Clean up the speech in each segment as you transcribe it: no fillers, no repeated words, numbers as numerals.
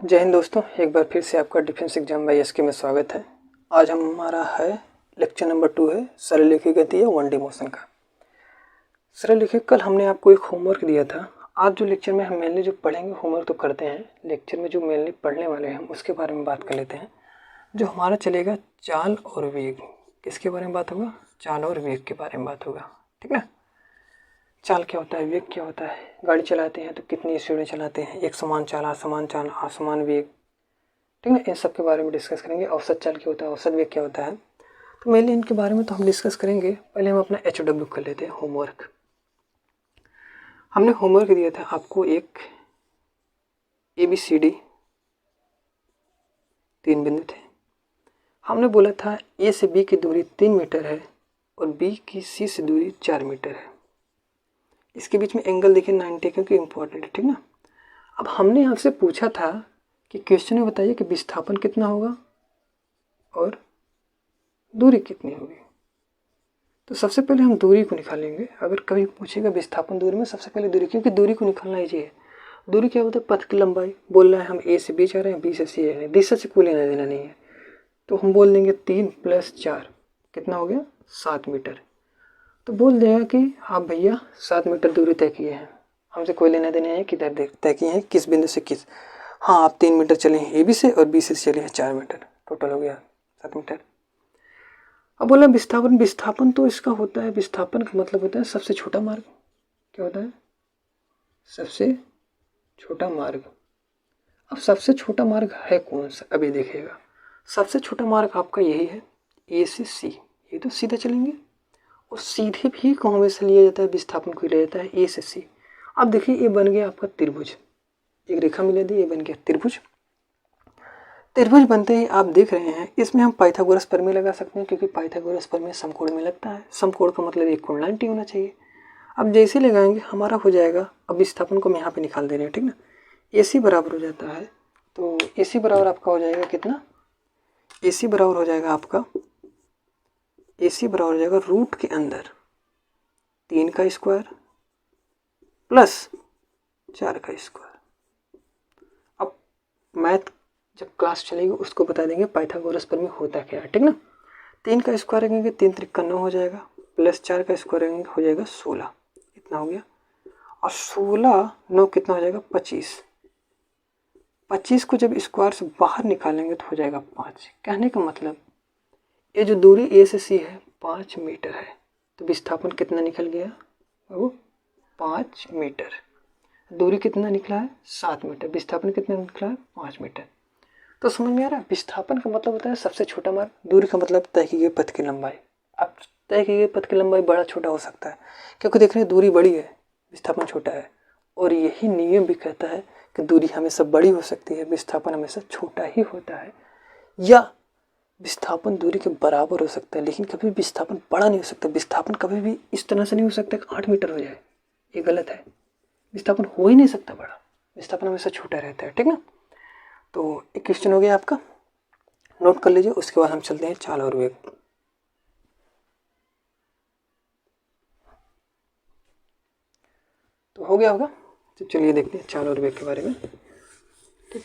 जय हिंद दोस्तों, एक बार फिर से आपका डिफेंस एग्जाम बाई एसके में स्वागत है। आज हमारा है लेक्चर नंबर 2 है सरलरेखीय गति या 1D मोशन का। सरलरेखीय कल हमने आपको एक होमवर्क दिया था। आज जो लेक्चर में हम मेनली जो पढ़ेंगे, होमवर्क तो करते हैं, लेक्चर में जो मेनली पढ़ने वाले हैं हम उसके बारे में बात कर लेते हैं। जो हमारा चलेगा चाल और वेग। किसके बारे में बात होगा? चाल और वेग के बारे में बात होगा, ठीक ना। चाल क्या होता है, वेग क्या होता है। गाड़ी चलाते हैं तो कितनी स्पीड में चलाते हैं, एक समान चाल, असमान वेग, ठीक है। इन सब के बारे में डिस्कस करेंगे। औसत चाल क्या होता है, औसत वेग क्या होता है, तो मेनली इनके बारे में तो हम डिस्कस करेंगे। पहले हम अपना HW कर लेते हैं, होमवर्क। हमने होमवर्क दिया था आपको एक ABCD 3 बिंदु थे। हमने बोला था A से B की दूरी 3 मीटर है और B की C से दूरी 4 मीटर है। इसके बीच में एंगल देखिए 90, क्योंकि इम्पोर्टेंट है, ठीक ना। अब हमने आपसे पूछा था कि क्वेश्चन में बताइए कि विस्थापन कितना होगा और दूरी कितनी होगी। तो सबसे पहले हम दूरी को निकालेंगे। अगर कभी पूछेगा विस्थापन दूरी में, सबसे पहले दूरी, क्योंकि दूरी को निकालना ही चाहिए। दूरी क्या होता है? पथ की लंबाई। बोल रहा है हम A से B जा रहे हैं, B से C जा रहे हैं, दिशा से कोई लेना देना नहीं है। तो हम बोल देंगे 3 + 4 कितना हो गया? 7 मीटर। तो बोल देगा कि हाँ भैया 7 मीटर दूरी तय किए हैं, हमसे कोई लेना देना है किधर तय किए हैं, किस बिंदु से किस। हाँ, आप 3 मीटर चले हैं AB से और B से चले हैं 4 मीटर, टोटल हो गया 7 मीटर। अब बोला विस्थापन। विस्थापन तो इसका होता है, विस्थापन का मतलब होता है सबसे छोटा मार्ग। क्या होता है? सबसे छोटा मार्ग। अब सबसे छोटा मार्ग है कौन सा? अभी देखिएगा, सबसे छोटा मार्ग आपका यही है, A से C। ये तो सीधा चलेंगे और सीधे भी को हमेशा लिया जाता है, विस्थापन को लिया जाता है A से C। अब देखिए ये बन गया आपका त्रिभुज, एक रेखा मिला दी, ये बन गया त्रिभुज। त्रिभुज बनते ही आप देख रहे हैं इसमें हम पाइथागोरस प्रमेय लगा सकते हैं, क्योंकि पाइथागोरस प्रमेय समकोण में लगता है। समकोण का मतलब एक कोण 90 होना चाहिए। अब जैसे लगाएंगे हमारा हो जाएगा, अब विस्थापन को हम यहाँ पे निकाल दे रहे हैं, ठीक ना। AC बराबर हो जाता है, तो AC बराबर आपका हो जाएगा कितना? AC बराबर हो जाएगा आपका, AC बराबर हो जाएगा रूट के अंदर 3 का स्क्वायर प्लस 4 का स्क्वायर। अब मैथ जब क्लास चलेगी उसको बता देंगे पाइथागोरस प्रमेय होता क्या है, ठीक ना। 3 का स्क्वायर रखेंगे 3 त्रिक 9 हो जाएगा, प्लस 4 का स्क्वायर रखेंगे हो जाएगा 16, इतना हो गया। और 16 9 कितना हो जाएगा? 25। 25 को जब स्क्वायर से बाहर निकालेंगे तो हो जाएगा 5। कहने का मतलब ये जो दूरी A से C है 5 मीटर है, तो विस्थापन कितना निकल गया? वो 5 मीटर। दूरी कितना निकला है? 7 मीटर। विस्थापन कितना निकला है? 5 मीटर। तो समझ में आ रहा है? विस्थापन का मतलब होता है सबसे छोटा मार्ग, दूरी का मतलब तय की गई पथ की लंबाई। अब तय की गई पथ की लंबाई बड़ा छोटा हो सकता है, क्योंकि देख रहे हैं दूरी बड़ी है, विस्थापन छोटा है, और यही नियम भी कहता है कि दूरी हमेशा बड़ी हो सकती है, विस्थापन हमेशा छोटा ही होता है। या विस्थापन दूरी के बराबर हो सकता है, लेकिन कभी विस्थापन बड़ा नहीं हो सकता। विस्थापन कभी भी इस तरह से नहीं हो सकता कि 8 मीटर हो जाए, ये गलत है। विस्थापन हो ही नहीं सकता बड़ा, विस्थापन हमेशा छोटा रहता है, ठीक ना। तो एक क्वेश्चन हो गया आपका, नोट कर लीजिए। उसके बाद हम चलते हैं चाल और वेग। तो हो गया होगा, तो चलिए देखते हैं चाल और वेग के बारे में। ठीक,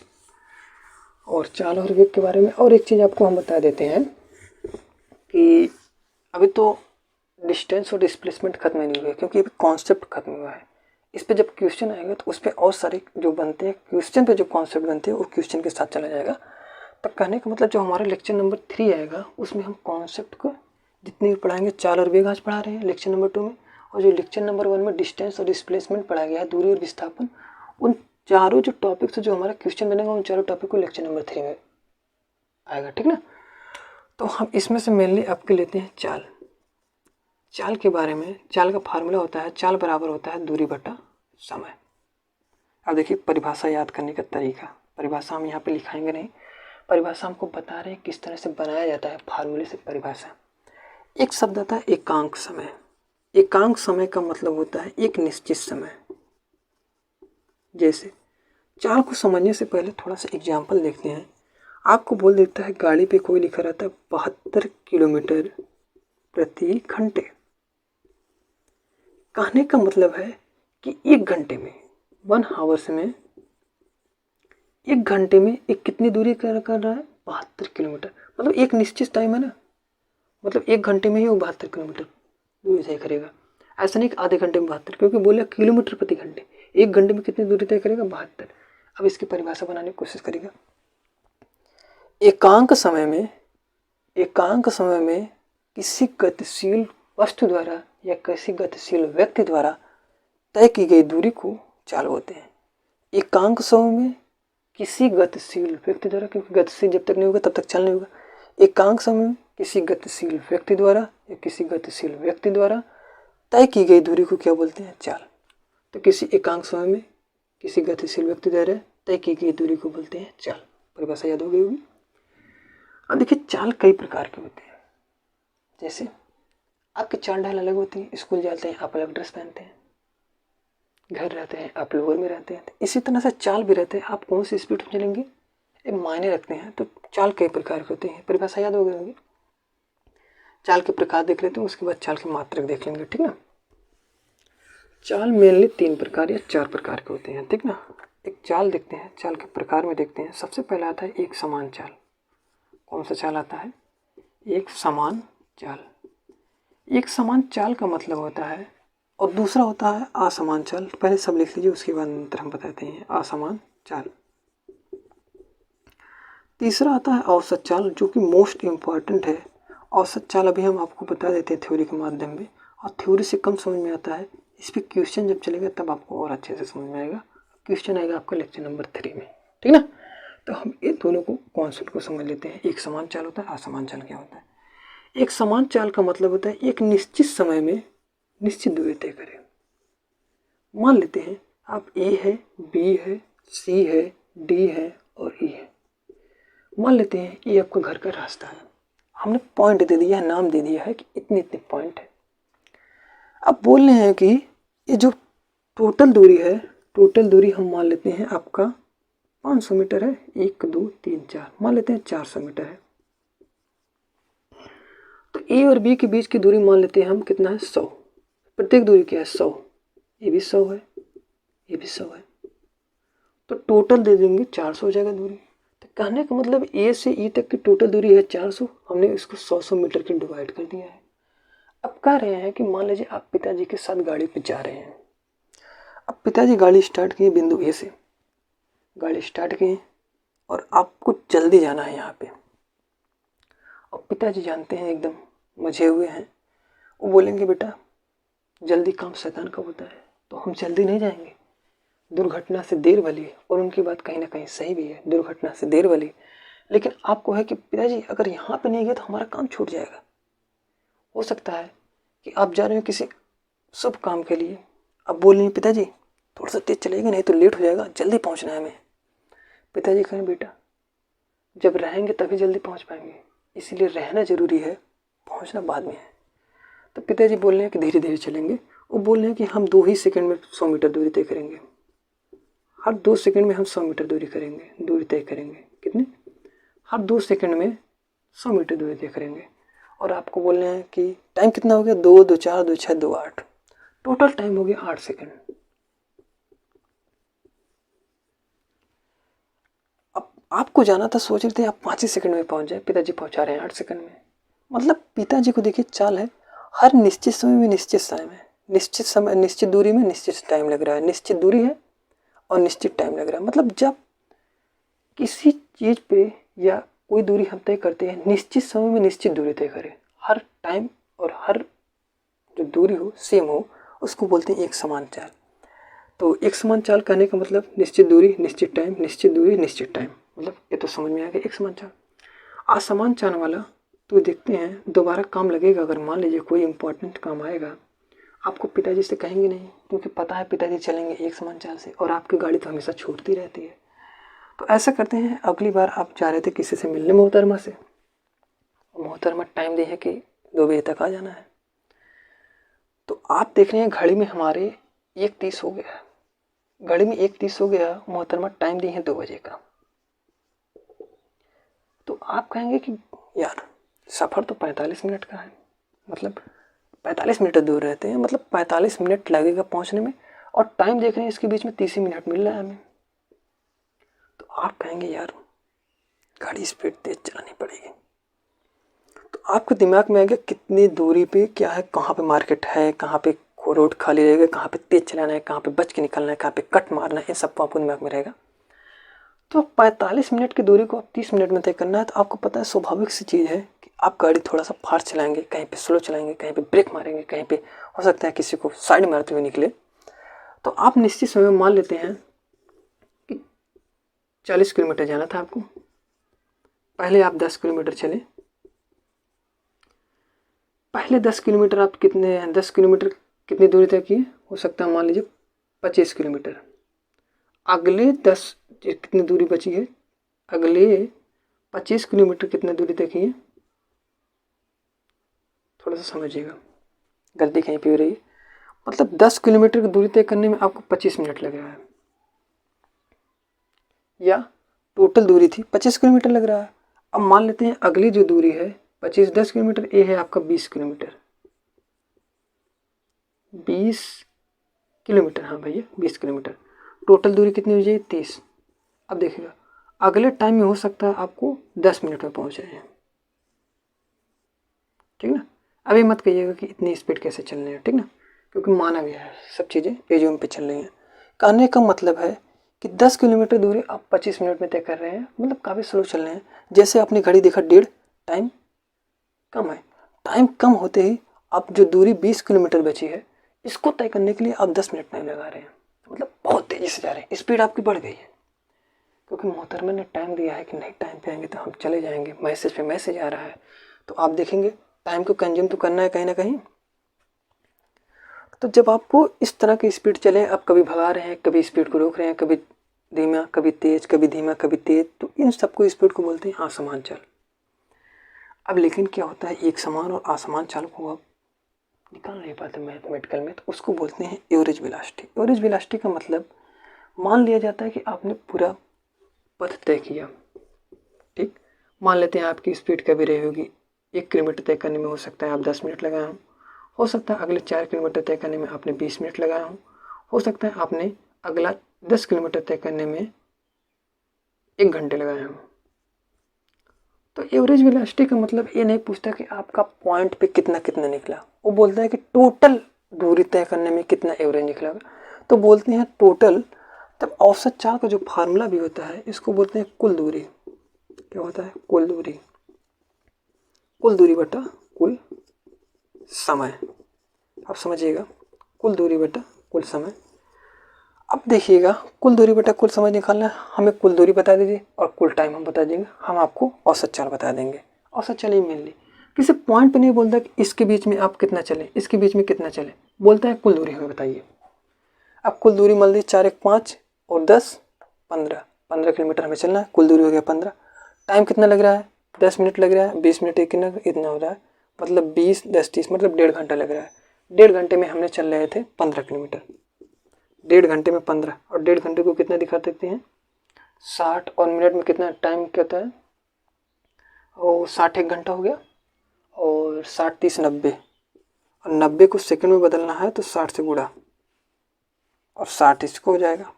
और चाल और वेग के बारे में और एक चीज़ आपको हम बता देते हैं कि अभी तो डिस्टेंस और डिस्प्लेसमेंट खत्म नहीं हुआ है, क्योंकि अभी कॉन्सेप्ट खत्म हुआ है। इस पे जब क्वेश्चन आएगा तो उस पर और सारे जो बनते हैं, क्वेश्चन पे जो कॉन्सेप्ट बनते हैं वो क्वेश्चन के साथ चला जाएगा। तो कहने का मतलब जो हमारा लेक्चर नंबर 3 आएगा उसमें हम कॉन्सेप्ट को जितनी भी पढ़ाएंगे, चाल और वेग आज पढ़ा रहे हैं लेक्चर नंबर 2 में, और जो लेक्चर नंबर 1 में डिस्टेंस और डिस्प्लेसमेंट पढ़ाया गया है, दूरी और विस्थापन, उन चारों जो टॉपिक से जो हमारा क्वेश्चन बनेगा उन चारों टॉपिक को लेक्चर नंबर 3 में आएगा, ठीक ना। तो हम इसमें से मेनली आपके लेते हैं चाल। चाल के बारे में, चाल का फार्मूला होता है, चाल बराबर होता है दूरी बटा समय। अब देखिए परिभाषा याद करने का तरीका, परिभाषा हम यहाँ पे लिखाएंगे नहीं, परिभाषा हमको बता रहे हैं किस तरह से बनाया जाता है फार्मूले से परिभाषा। एक शब्द आता है एकांक समय। एकांक समय का मतलब होता है एक निश्चित समय। जैसे चाल को समझने से पहले थोड़ा सा एग्जाम्पल देखते हैं। आपको बोल देता है गाड़ी पे कोई लिखा रहता है 72 किलोमीटर प्रति घंटे। कहने का मतलब है कि 1 घंटे में 1 आवर्स में 1 घंटे में एक कितनी दूरी कर रहा है, 72 किलोमीटर। मतलब एक निश्चित टाइम है ना, मतलब 1 घंटे में ही वो 72 किलोमीटर दूरी तय करेगा। ऐसा नहीं कि आधे घंटे में 72, क्योंकि बोला किलोमीटर प्रति घंटे। 1 घंटे में कितनी दूरी तय करेगा, 72। अब इसकी परिभाषा बनाने की कोशिश करेगा। एकांक समय में किसी गतिशील वस्तु द्वारा या किसी गतिशील व्यक्ति द्वारा तय की गई दूरी को चाल बोलते हैं। एकांक समय में किसी गतिशील व्यक्ति द्वारा, क्योंकि गतिशील जब तक नहीं होगा तब तक चल नहीं होगा। एकांक समय में किसी गतिशील व्यक्ति द्वारा या किसी गतिशील व्यक्ति द्वारा तय की गई दूरी को क्या बोलते हैं, चाल। तो किसी एकांक समय में किसी गतिशील व्यक्ति द्वारा तय की गई दूरी को बोलते हैं चाल। परिभाषा याद हो गई होगी। अब देखिए, चाल कई प्रकार के होते हैं। जैसे आपकी चाल ढाल अलग होती है। स्कूल जाते हैं आप अलग ड्रेस पहनते हैं, घर रहते हैं आप लोअर में रहते हैं। इसी तरह से चाल भी रहते हैं, आप कौन सी स्पीड में चलेंगे ये मायने रखते हैं। तो चाल कई प्रकार के होते हैं। परिभाषा याद हो गई होगी। चाल के प्रकार देख लेते हैं, उसके बाद चाल की मात्रक देख लेंगे, ठीक ना। चाल मेनली 3 प्रकार या 4 प्रकार के होते हैं, ठीक ना। एक चाल देखते हैं, चाल के प्रकार में देखते हैं। सबसे पहला आता है एक समान चाल। कौन सा चाल आता है, एक समान चाल। एक समान चाल का मतलब होता है, और दूसरा होता है असमान चाल। पहले सब लिख लीजिए, उसके बाद अंतर हम बताते हैं। असमान चाल। तीसरा आता है औसत चाल, जो कि मोस्ट इम्पॉर्टेंट है। औसत चाल अभी हम आपको बता देते हैं थ्योरी के माध्यम में, और थ्योरी से कम समझ में आता है। इस पर क्वेश्चन जब चलेगा तब आपको और अच्छे से समझ में आएगा। क्वेश्चन आएगा आपका लेक्चर नंबर 3 में, ठीक ना। तो हम ये दोनों को कॉन्सेप्ट को समझ लेते हैं। एक समान चाल होता है, असमान चाल क्या होता है। एक समान चाल का मतलब होता है एक निश्चित समय में निश्चित दूरी तय करें। मान लेते हैं आप ए है, बी है, सी है, डी है और ई है। मान लेते हैं ये आपका घर का रास्ता है। हमने पॉइंट दे दिया है, नाम दे दिया है कि इतने इतने पॉइंट है। अब बोल रहे हैं कि ये जो टोटल दूरी है, टोटल दूरी हम मान लेते हैं आपका 500 मीटर है। 1 2 3 4 मान लेते हैं 400 मीटर है। तो ए और बी के बीच की दूरी मान लेते हैं हम कितना है, 100। प्रत्येक दूरी क्या है, 100। ये भी 100 है, ये भी 100 है। तो टोटल दे देंगे 400 हो जाएगा दूरी। तो कहने का मतलब ए से ई तक की टोटल दूरी है 400। हमने इसको 100 मीटर के डिवाइड कर दिया है। अब कह रहे हैं कि मान लीजिए आप पिताजी के साथ गाड़ी पे जा रहे हैं। अब पिताजी गाड़ी स्टार्ट किए बिंदु ए से, गाड़ी स्टार्ट किए और आपको जल्दी जाना है यहाँ पे। और पिताजी जानते हैं एकदम मजे हुए हैं, वो बोलेंगे बेटा जल्दी काम शैतान का होता है। तो हम जल्दी नहीं जाएंगे, दुर्घटना से देर भली। और उनकी बात कहीं ना कहीं सही भी है, दुर्घटना से देर भली। लेकिन आपको है कि पिताजी अगर यहाँ पे नहीं गए तो हमारा काम छूट जाएगा। हो सकता है कि आप जा रहे हो किसी शुभ काम के लिए, अब बोल रहे हैं पिताजी थोड़ा सा तेज चलेगा नहीं तो लेट हो जाएगा, जल्दी पहुँचना है हमें। पिताजी कहें बेटा जब रहेंगे तभी जल्दी पहुँच पाएंगे, इसीलिए रहना ज़रूरी है, पहुँचना बाद में है। तो पिताजी बोल रहे हैं कि धीरे धीरे चलेंगे। वो बोल रहे हैं कि हम 2 ही सेकंड में 100 मीटर दूरी तय करेंगे। हर 2 सेकंड में हम 100 मीटर दूरी तय करेंगे। कितने, हर 2 सेकंड में 100 मीटर दूरी तय करेंगे। और आपको बोल रहे हैं कि टाइम कितना हो गया, 2 2 4 2 6 2 8। टोटल टाइम हो गया 8 सेकंड। अब आपको जाना था, सोच रहे थे आप 5 ही सेकंड में पहुंच जाए, पिताजी पहुंचा रहे हैं 8 सेकंड में। मतलब पिताजी को देखिए चाल है, हर निश्चित समय में निश्चित टाइम है, निश्चित समय निश्चित दूरी में निश्चित टाइम लग रहा है। निश्चित दूरी है और निश्चित टाइम लग रहा है। मतलब जब किसी चीज़ पे या कोई दूरी हम तय करते हैं, निश्चित समय में निश्चित दूरी तय करें, हर टाइम और हर जो दूरी हो सेम हो, उसको बोलते हैं एक समान चाल। तो एक समान चाल कहने का मतलब निश्चित दूरी निश्चित टाइम, निश्चित दूरी निश्चित टाइम। मतलब ये तो समझ में आ गया एक समान चाल। असमान चाल वाला तो देखते हैं दोबारा काम लगेगा। अगर मान लीजिए कोई इंपॉर्टेंट काम आएगा, आपको पिताजी से कहेंगे नहीं, क्योंकि पता है पिताजी चलेंगे एक समान चाल से और आपकी गाड़ी तो हमेशा छूटती रहती है। तो ऐसा करते हैं, अगली बार आप जा रहे थे किसी से मिलने मोहतरमा से, मोहतरमा टाइम दी है कि 2 बजे तक आ जाना है। तो आप देख रहे हैं घड़ी में हमारे 1:30 हो गया, घड़ी में 1:30 हो गया, मोहतरमा टाइम दी है 2 बजे का। तो आप कहेंगे कि यार सफ़र तो 45 मिनट का है, मतलब 45 मिनट दूर रहते हैं, मतलब 45 मिनट लगेगा पहुंचने में, और टाइम देख रहे हैं इसके बीच में 30 मिनट मिल रहा है हमें। तो आप कहेंगे यार गाड़ी स्पीड तेज चलानी पड़ेगी। तो आपके दिमाग में आएगा कितनी दूरी पे क्या है, कहाँ पे मार्केट है, कहाँ पे रोड खाली रहेगा, कहाँ पे तेज चलाना है, कहाँ पे बच के निकलना है, कहाँ पे कट मारना है, ये सबको आपको दिमाग में रहेगा। तो 45 मिनट की दूरी को आप 30 मिनट में तय करना है, तो आपको पता है स्वाभाविक सी चीज़ है कि आप गाड़ी थोड़ा सा फास्ट चलाएंगे, कहीं पे स्लो चलाएंगे, कहीं पे ब्रेक मारेंगे, कहीं पे हो सकता है किसी को साइड मारते हुए निकले। तो आप निश्चित समय में मान लेते हैं कि 40 किलोमीटर जाना था आपको, पहले आप 10 किलोमीटर चले, पहले 10 किलोमीटर आप 10 किलोमीटर कितनी दूरी तय किए, हो सकता है मान लीजिए 25 किलोमीटर। अगले 10 कितनी दूरी बची है, अगले 25 किलोमीटर कितने दूरी तय किए, थोड़ा सा समझिएगा, गलती कहीं पे हो रही है। मतलब 10 किलोमीटर की दूरी तय करने में आपको 25 मिनट लग रहा है, या टोटल दूरी थी 25 किलोमीटर लग रहा है। अब मान लेते हैं अगली जो दूरी है 10 किलोमीटर, ये है आपका 20 किलोमीटर, 20 किलोमीटर, हाँ भैया 20 किलोमीटर। टोटल दूरी कितनी हो जाएगी 30। अब देखिएगा अगले टाइम में हो सकता है आपको 10 मिनट में पहुंच जाए, ठीक ना। अभी मत कहिएगा कि इतनी स्पीड कैसे चल रही है, ठीक ना, क्योंकि माना गया है सब चीज़ें एज्यूम पे चल रही हैं। कहने का मतलब है कि 10 किलोमीटर दूरी आप 25 मिनट में तय कर रहे हैं, मतलब काफ़ी स्लो चल रहे हैं। जैसे आपने घड़ी देखा 1.5, टाइम कम है, टाइम कम होते ही आप जो दूरी 20 किलोमीटर बची है इसको तय करने के लिए आप 10 मिनट टाइम लगा रहे हैं, मतलब बहुत तेज़ी से जा रहे हैं, स्पीड आपकी बढ़ गई है। क्योंकि मोहतरमा ने टाइम दिया है कि नहीं टाइम पे आएंगे तो हम चले जाएंगे, मैसेज पे मैसेज आ रहा है, तो आप देखेंगे टाइम को कंज्यूम तो करना है कहीं ना कहीं। तो जब आपको इस तरह की स्पीड चले, आप कभी भगा रहे हैं, कभी स्पीड को रोक रहे हैं, कभी धीमा कभी तेज, कभी धीमा कभी तेज, तो इन सबको स्पीड को बोलते हैं असमान चाल। अब लेकिन क्या होता है, एक समान और असमान चाल को आप निकाल नहीं पाते मैथमेटिकल में, तो उसको बोलते हैं एवरेज वेलोसिटी। एवरेज वेलोसिटी का मतलब मान लिया जाता है कि आपने पूरा पथ तय किया, ठीक, मान लेते हैं आपकी स्पीड कभी रही होगी 1 किलोमीटर तय करने में हो सकता है आप 10 मिनट लगाए हों, हो सकता है अगले 4 किलोमीटर तय करने में आपने 20 मिनट लगाया हो सकता है आपने अगला 10 किलोमीटर तय करने में 1 घंटे लगाए हों। तो एवरेज वेलोसिटी का मतलब ये नहीं पूछता कि आपका पॉइंट पे कितना कितना निकला, वो बोलता है कि टोटल दूरी तय करने में कितना एवरेज निकला। तो बोलते हैं टोटल। तब औसत चाल का जो फार्मूला भी होता है इसको बोलते हैं कुल दूरी। क्या होता है, कुल दूरी, कुल दूरी बटा कुल समय। आप समझिएगा, कुल दूरी बटा कुल समय। अब देखिएगा कुल दूरी बटा कुल समय निकालना है, हमें कुल दूरी बता दीजिए और कुल टाइम हम बता देंगे, हम आपको औसत चाल बता देंगे। औसत चाल ही मेनली किसी पॉइंट पे नहीं बोलता कि इसके बीच में आप कितना चले, इसके बीच में कितना चले, बोलता है कुल दूरी हमें बताइए। अब कुल दूरी मान लीजिए 4 1 5 और 10 15 किलोमीटर हमें चलना है, कुल दूरी हो गया 15। टाइम कितना लग रहा है, 10 मिनट लग रहा है, 20 मिनट इतना हो रहा है, मतलब 20 10 30 मतलब 1.5 घंटा लग रहा है। 1.5 घंटे में हमने चल रहे थे 15 किलोमीटर, 1.5 घंटे में 15, और 1.5 घंटे को कितना दिखा सकते हैं 60, और मिनट में कितना टाइम कहता है, और 60 1 घंटा हो गया, और 60 30 90, और 90 को सेकंड में बदलना है तो 60 से गुणा, और 60 इसको हो जाएगा,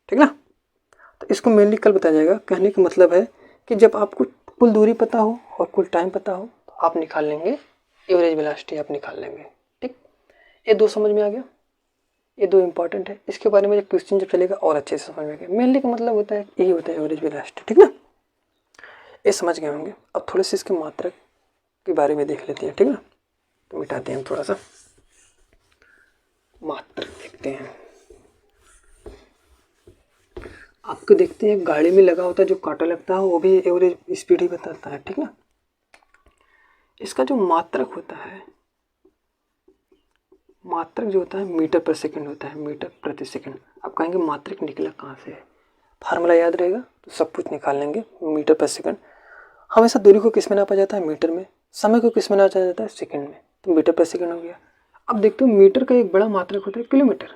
ठीक ना। तो इसको मेनली कल बताया जाएगा। कहने का मतलब है कि जब आपको कुल दूरी पता हो और कुल टाइम पता हो तो आप निकाल लेंगे एवरेज वेलोसिटी, आप निकाल लेंगे, ठीक। ये दो समझ में आ गया, ये दो इंपॉर्टेंट है, इसके बारे में जब क्वेश्चन जब चलेगा और अच्छे से समझ में आएगा। मेनली का मतलब होता है यही होता है एवरेज वेलोसिटी, ठीक ना। ये समझ गए होंगे। अब थोड़े से इसके मात्रक के बारे में देख लेते हैं, ठीक ना। तो मिटाते हैं थोड़ा सा, मात्रक देखते हैं। आपको देखते हैं गाड़ी में लगा होता है जो कांटा लगता है वो भी एवरेज स्पीड ही बताता है, ठीक ना। इसका जो मात्रक होता है, मात्रक जो होता है मीटर पर सेकंड होता है, मीटर प्रति सेकंड। आप कहेंगे मात्रक निकला कहाँ से है, फार्मूला याद रहेगा तो सब कुछ निकाल लेंगे। मीटर पर सेकंड, हमेशा दूरी को किस में नापा जाता है, मीटर में, समय को किस में नापा जाता है, सेकंड में, तो मीटर पर सेकंड हो गया। अब देखते हो मीटर का एक बड़ा मात्रक होता है किलोमीटर,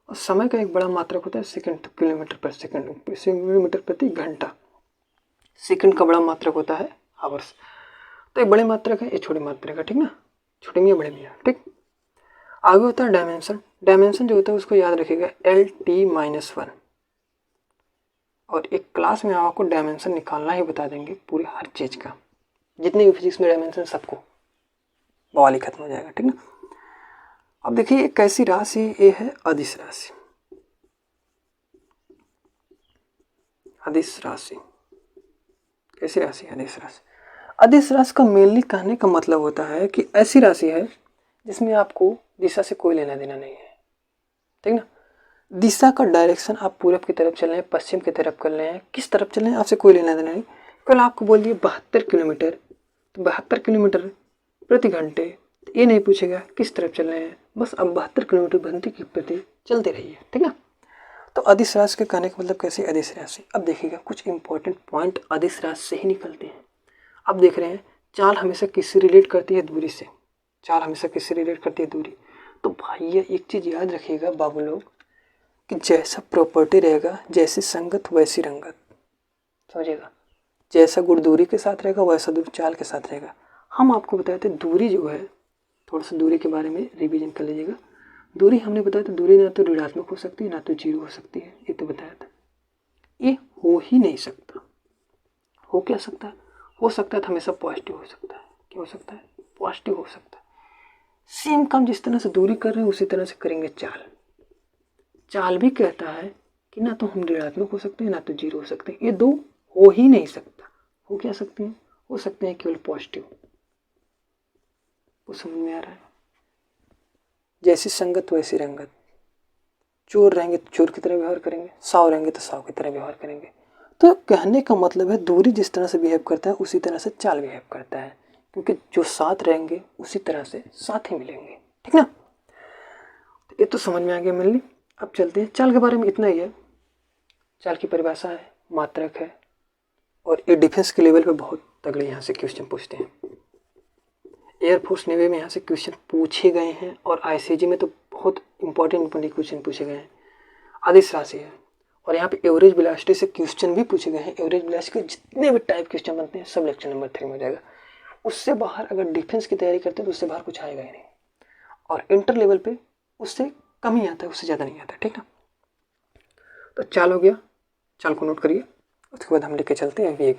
और समय का एक बड़ा मात्रक होता है सेकंड, तो किलोमीटर पर सेकंड, किलोमीटर प्रति घंटा। सेकंड का बड़ा मात्रक होता है आवर्स। तो ये बड़े मात्रक है, ये छोटे मात्रक है, ठीक ना, छोटे मियाँ बड़े मियाँ, ठीक। आगे होता है डायमेंशन। डायमेंशन जो होता है उसको याद रखिएगा LT-1, और एक क्लास में आपको डायमेंशन निकालना ही बता देंगे पूरे हर चीज़ का, जितने भी फिजिक्स में डायमेंशन सबको बवाल ही खत्म हो जाएगा, ठीक ना। अब देखिए एक कैसी राशि ये है अदिश राशि। अदिश राशि कैसी राशि है? अदिश राशि। अदिश राशि का मेनली कहने का मतलब होता है कि ऐसी राशि है जिसमें आपको दिशा से कोई लेना देना नहीं है, ठीक ना। दिशा का डायरेक्शन आप पूरब की तरफ चल रहे हैं, पश्चिम की तरफ कर रहे हैं, किस तरफ चल रहे हैं आपसे कोई लेना देना नहीं। कल आपको बोल दिए 72 किलोमीटर, तो 72 किलोमीटर प्रति घंटे, तो ये नहीं पूछेगा किस तरफ चल रहे हैं, बस अब 72 किलोमीटर घंटे की प्रति चलते रहिए, ठीक ना। तो अदिश राशि के कहने का मतलब कैसे अदिश राशि। अब देखिएगा कुछ इंपॉर्टेंट पॉइंट अदिश राशि से ही निकलते हैं। अब देख रहे हैं चाल हमेशा किससे रिलेट करती है? दूरी से। चाल हमेशा किससे रिलेट करती है? दूरी। तो भाई ये एक चीज़ याद रखिएगा बाबू लोग कि जैसा प्रॉपर्टी रहेगा, जैसी संगत वैसी रंगत, समझिएगा। जैसा गुण दूरी के साथ रहेगा वैसा दूर चाल के साथ रहेगा। हम आपको बताए थे दूरी जो है, थोड़ा सा दूरी के बारे में रिवीजन कर लीजिएगा। दूरी हमने बताया था दूरी ना तो ऋणात्मक हो सकती है ना तो जीरो हो सकती है, ये तो बताया था। ये हो ही नहीं सकता। हो क्या सकता है? हो सकता है तो हमेशा पॉजिटिव हो सकता है। क्या हो सकता है? पॉजिटिव हो सकता है। सेम काम जिस तरह से दूरी कर रहे हैं उसी तरह से करेंगे चाल। चाल भी कहता है कि ना तो हम ऋणात्मक हो सकते हैं ना तो जीरो हो सकते हैं, ये दो हो ही नहीं सकता। हो क्या सकते हैं? हो सकते हैं केवल पॉजिटिव। वो समझ में आ रहा है? जैसी संगत वैसी रंगत। चोर रहेंगे तो चोर की तरह व्यवहार करेंगे, साव रहेंगे तो साव की तरह व्यवहार करेंगे। तो कहने का मतलब है दूरी जिस तरह से बिहेव करता है उसी तरह से चाल बिहेव करता है, क्योंकि जो साथ रहेंगे उसी तरह से साथ ही मिलेंगे, ठीक ना। तो ये तो समझ में आ गया मेनली। अब चलते हैं चाल के बारे में, इतना ही है। चाल की परिभाषा है, मात्रक है, और ये डिफेंस के लेवल पे बहुत तगड़े यहाँ से क्वेश्चन पूछते हैं। एयरफोर्स नेवी में यहाँ से क्वेश्चन पूछे गए हैं, और आईसीजी में तो बहुत इंपॉर्टेंट क्वेश्चन पूछे गए हैं। अदिश राशि है, और यहाँ पे एवरेज वेलोसिटी से क्वेश्चन भी पूछे गए हैं। एवरेज वेलोसिटी के जितने भी टाइप क्वेश्चन बनते हैं सब लेक्चर नंबर 3 में हो जाएगा। उससे बाहर अगर डिफेंस की तैयारी करते हैं तो उससे बाहर कुछ आएगा ही नहीं, और इंटर लेवल पे उससे कम ही आता है, उससे ज़्यादा नहीं आता, ठीक ना। तो चाल हो गया, चाल को नोट करिए। उसके बाद हम लेके चलते हैं वेग,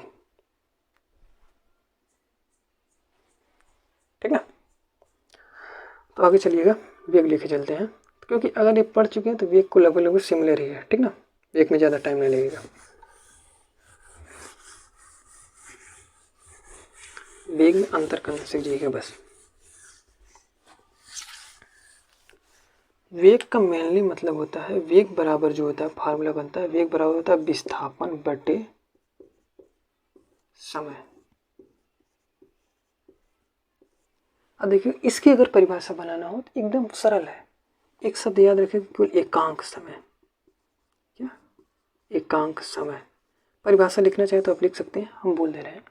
ठीक ना। तो आगे चलिएगा, वेग लेके चलते हैं, क्योंकि अगर ये पढ़ चुके हैं तो वेग को लगभग सिमिलर ही है, ठीक ना। वेग में ज़्यादा टाइम नहीं लगेगा। वेग में अंतर करना सीखिएगा बस। वेग का मेनली मतलब होता है, वेग बराबर जो होता है फार्मूला बनता है, वेग बराबर होता है विस्थापन बटे समय। अब देखिए इसकी अगर परिभाषा बनाना हो तो एकदम सरल है। एक शब्द याद रखें, केवल एकांक समय। क्या? एकांक समय। परिभाषा लिखना चाहे तो आप लिख सकते हैं, हम बोल दे रहे हैं।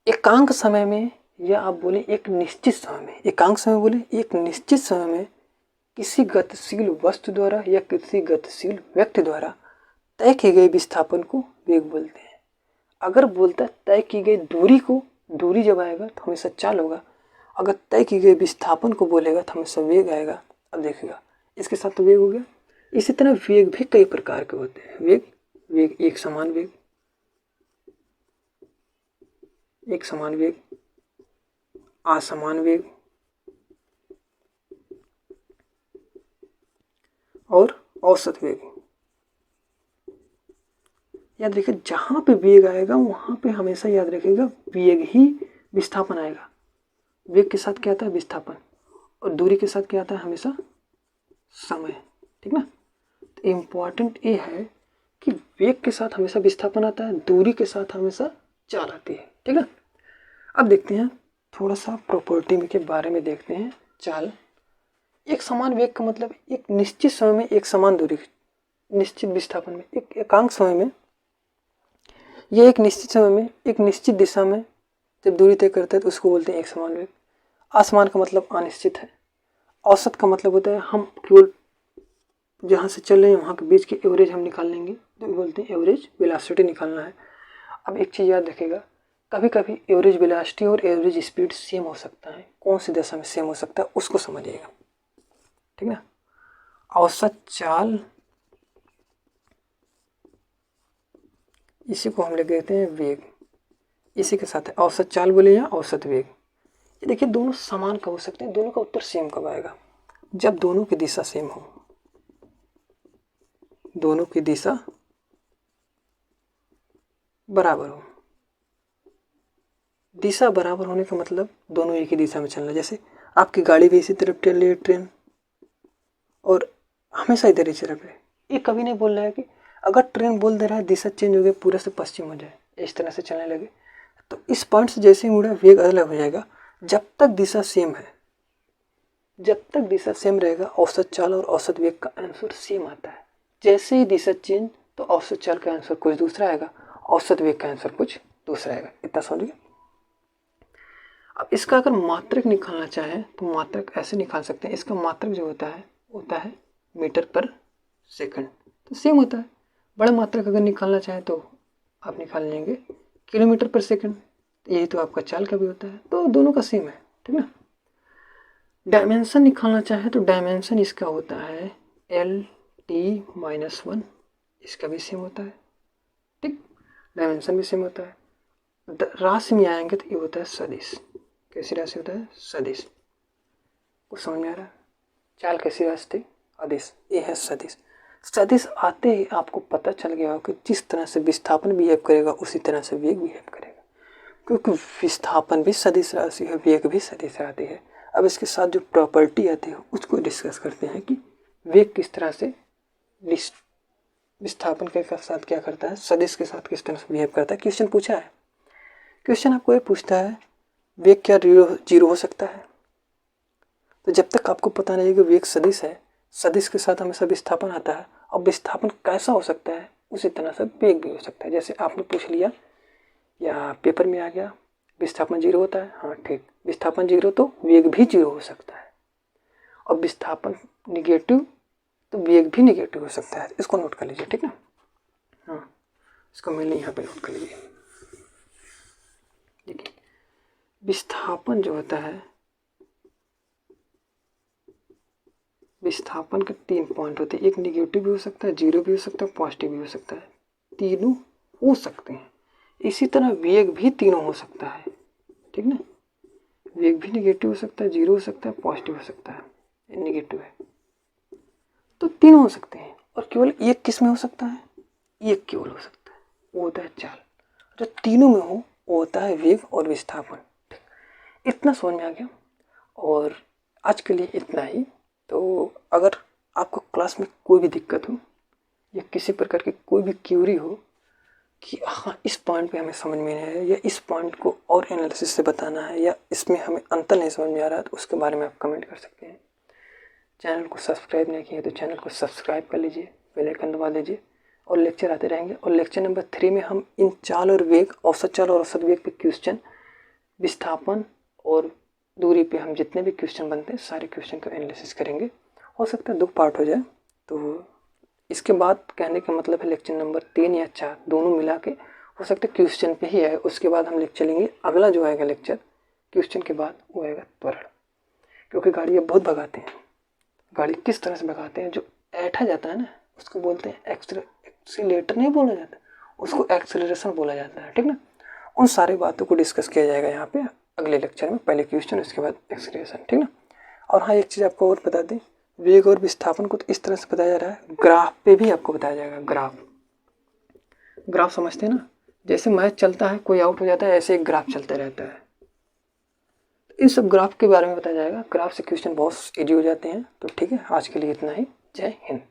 एकांक समय में, या आप बोले एक निश्चित समय में, एकांक समय बोले एक निश्चित समय में किसी गतिशील वस्तु द्वारा या किसी गतिशील व्यक्ति द्वारा तय की गई विस्थापन को वेग बोलते हैं। अगर बोलता है तय की गई दूरी को, दूरी जब आएगा तो हमेशा चाल होगा। अगर तय की गई विस्थापन को बोलेगा तो हमेशा वेग आएगा। अब देखिएगा इसके साथ तो वेग हो गया। इसी तरह वेग भी कई प्रकार के होते हैं। वेग एक समान वेग, एक समान वेग, असमान वेग और औसत वेग। याद रखिए जहाँ पे वेग आएगा वहाँ पे हमेशा याद रखिएगा वेग ही विस्थापन आएगा। वेग के साथ क्या आता है? विस्थापन। और दूरी के साथ क्या आता है? हमेशा समय, ठीक ना। तो इम्पॉर्टेंट ये है कि वेग के साथ हमेशा विस्थापन आता है, दूरी के साथ हमेशा चाल आती है, ठीक है। अब देखते हैं थोड़ा सा प्रॉपर्टी के बारे में देखते हैं। चाल एक समान वेग का मतलब एक निश्चित समय में एक समान दूरी, निश्चित विस्थापन में, एक एकांक समय में, यह एक निश्चित समय में एक निश्चित दिशा में जब दूरी तय करता है तो उसको बोलते हैं एक समान वेग। असमान का मतलब अनिश्चित है। औसत का मतलब होता है हम केवल जहाँ से चल रहे हैं वहाँ के बीच की एवरेज हम निकाल लेंगे, तो बोलते हैं एवरेज वेलोसिटी निकालना है। अब एक चीज़ याद रखिएगा, कभी कभी एवरेज वेलोसिटी और एवरेज स्पीड सेम हो सकता है। कौन सी दिशा में सेम हो सकता है उसको समझिएगा, ठीक ना। औसत चाल इसी को हम लिख देते हैं वेग। इसी के साथ है औसत चाल बोले या औसत वेग। ये देखिए दोनों समान कब हो सकते हैं, दोनों का उत्तर सेम कब आएगा, जब दोनों की दिशा सेम हो। दोनों की दिशा बराबर हो। दिशा बराबर होने का मतलब दोनों एक ही दिशा में चलना। जैसे आपकी गाड़ी भी इसी तरफ चल रही है ट्रेन, और हमेशा इधर ही चल रही है। ये कभी नहीं बोल रहा है कि अगर ट्रेन बोल दे रहा है दिशा चेंज हो गई पूरे से पश्चिम हो जाए, इस तरह से चलने लगे, तो इस पॉइंट से जैसे ही मुड़ा वेग अलग हो जाएगा। जब तक दिशा सेम है, जब तक दिशा सेम रहेगा औसत चाल और औसत वेग का आंसर सेम आता है। जैसे ही दिशा चेंज तो औसत चाल का आंसर कुछ दूसरा आएगा, औसत वेग का आंसर कुछ दूसरा आएगा। इतना समझिए। अब इसका अगर मात्रक निकालना चाहें तो मात्रक ऐसे निकाल सकते हैं। इसका मात्रक जो होता है मीटर पर सेकंड, तो सेम होता है। बड़ा मात्रक अगर निकालना चाहें तो आप निकाल लेंगे किलोमीटर पर सेकंड, यही तो आपका चाल का भी होता है, तो दोनों का सेम है, ठीक ना। डायमेंशन निकालना चाहे तो डायमेंशन इसका होता है LT-1, इसका भी सेम होता है, ठीक। डायमेंशन भी सेम होता है। राशि में आएंगे तो ये होता है सदिश। कैसी राशि होता है? सदिश। कुछ समझ में आ रहा है? चाल कैसी राशि थी? अदिश। ये है सदिश। सदिश आते ही आपको पता चल गया हो कि जिस तरह से विस्थापन बिहेव करेगा उसी तरह से वेग बिहेव करेगा, क्योंकि विस्थापन भी सदिश राशि है, वेग भी सदिश राशि है। अब इसके साथ जो प्रॉपर्टी आती है उसको डिस्कस करते हैं कि वेग किस तरह से विस्थापन के साथ क्या करता है, सदिश के साथ किस तरह से बिहेव करता है। क्वेश्चन पूछा है, क्वेश्चन आपको ये पूछता है वेग क्या जीरो हो सकता है? तो जब तक आपको पता नहीं कि वेग सदिश है, सदिश के साथ हमेशा विस्थापन आता है, और विस्थापन कैसा हो सकता है उसी तरह से वेग भी हो सकता है। जैसे आपने पूछ लिया या पेपर में आ गया विस्थापन जीरो होता है, हाँ ठीक, विस्थापन जीरो तो वेग भी जीरो हो सकता है, और विस्थापन निगेटिव तो वेग भी निगेटिव हो सकता है। इसको नोट कर लीजिए, ठीक ना। हाँ, इसको मैंने यहाँ पे नोट कर लीजिए। देखिए विस्थापन जो होता है, विस्थापन के 3 पॉइंट होते हैं। एक निगेटिव भी हो सकता है, जीरो भी हो सकता है, पॉजिटिव भी हो सकता है, तीनों हो सकते हैं। इसी तरह वेग भी तीनों हो सकता है, ठीक ना। वेग भी निगेटिव हो सकता है, जीरो हो सकता है, पॉजिटिव हो सकता है, निगेटिव है, तो तीनों हो सकते हैं। और केवल एक किस में हो सकता है? एक केवल हो सकता है, वो होता है चाल। जो तीनों में हो वो होता है वेग और विस्थापन। इतना समझ में आ गया, और आज के लिए इतना ही। तो अगर आपको क्लास में कोई भी दिक्कत हो या किसी प्रकार की कोई भी क्यूरी हो कि हाँ इस पॉइंट पे हमें समझ में नहीं है, या इस पॉइंट को और एनालिसिस से बताना है, या इसमें हमें अंतर नहीं समझ में आ रहा है, तो उसके बारे में आप कमेंट कर सकते हैं। चैनल को सब्सक्राइब नहीं किया तो चैनल को सब्सक्राइब कर लीजिए, बेल आइकन दबा दीजिए, और लेक्चर आते रहेंगे। और लेक्चर नंबर 3 में हम इन चाल और वेग, औसत चाल और औसत वेग पे क्वेश्चन, विस्थापन और दूरी पे हम जितने भी क्वेश्चन बनते हैं सारे क्वेश्चन का एनालिसिस करेंगे। हो सकता है 2 पार्ट हो जाए, तो इसके बाद कहने का मतलब है लेक्चर नंबर 3 या 4 दोनों मिला के हो सकता है क्वेश्चन पे ही आए। उसके बाद हम लेक्चर लेंगे, अगला जो आएगा लेक्चर क्वेश्चन के बाद वो आएगा त्वरण, क्योंकि गाड़ी अब बहुत भगाते हैं। गाड़ी किस तरह से भगाते हैं, जो ऐठा जाता है ना उसको बोलते हैं एक्सीलेटर नहीं बोला जाता, उसको एक्सेलरेशन बोला जाता है, ठीक ना। उन सारी बातों को डिस्कस किया जाएगा यहाँ पे अगले लेक्चर में। पहले क्वेश्चन उसके बाद एक्सेलरेशन, ठीक ना। और हाँ एक चीज़ आपको और बता दें, वेग और विस्थापन को तो इस तरह से बताया जा रहा है, ग्राफ पे भी आपको बताया जाएगा। ग्राफ समझते हैं ना, जैसे मैच चलता है कोई आउट हो जाता है, ऐसे एक ग्राफ चलता रहता है। इन सब ग्राफ के बारे में बताया जाएगा। ग्राफ से क्वेश्चन बहुत ईजी हो जाते हैं। तो ठीक है, आज के लिए इतना ही। जय हिंद।